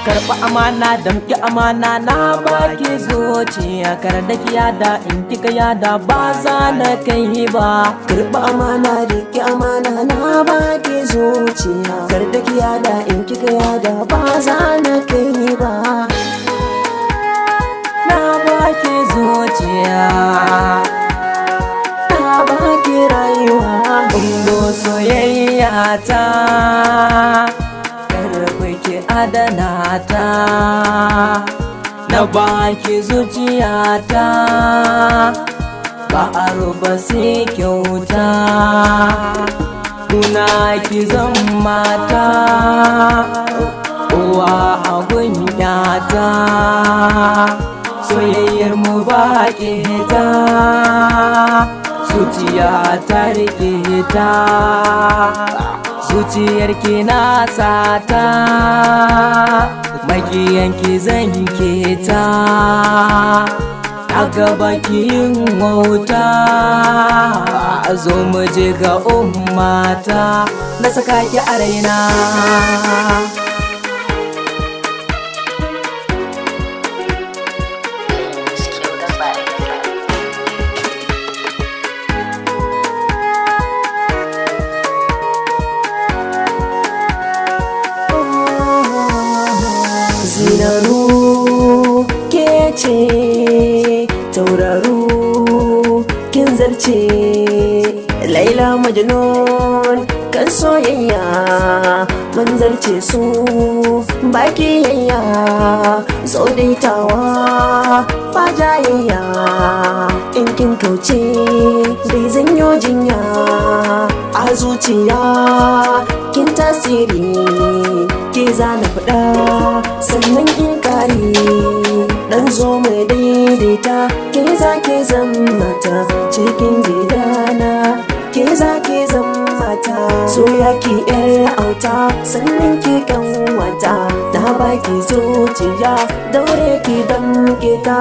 karɓi amana damƙi amana na baki zuciya kar da ki yada in kika yada ba za na kai ba. Karɓi amana riƙe amana na baki zuciya kar da ki yada in kika yada ba za na kai ba. Na baki zuciya Na baki rayuwa Indo soyayya ta karɓi ki adana ta. Na baki zuciya ta ba aro ba sai kyauta. Kuna ki zan mata uwa hagun yata. Soyayyar mu ba ta zuciya ta rike ta. Zuciyar ki na sata makiyan ki zan ta. A gaba ki yin wauta zo mu je ga ummata na saka ki a raina. Zinaru ke ce tauraru kin zarce Laila Majnun kan soyayya mun zarce su baki yayya so daitawa ba jayayya in kin kauce bai zanyo jinya a zuciya kin tasiri ke zana faɗa sannan in kare dan zo mai daidaita ke za ke mata cikin gidana ke za ke mata soya ki yar auta sannan ki kan wata na baki zuciya daure ki damke ta.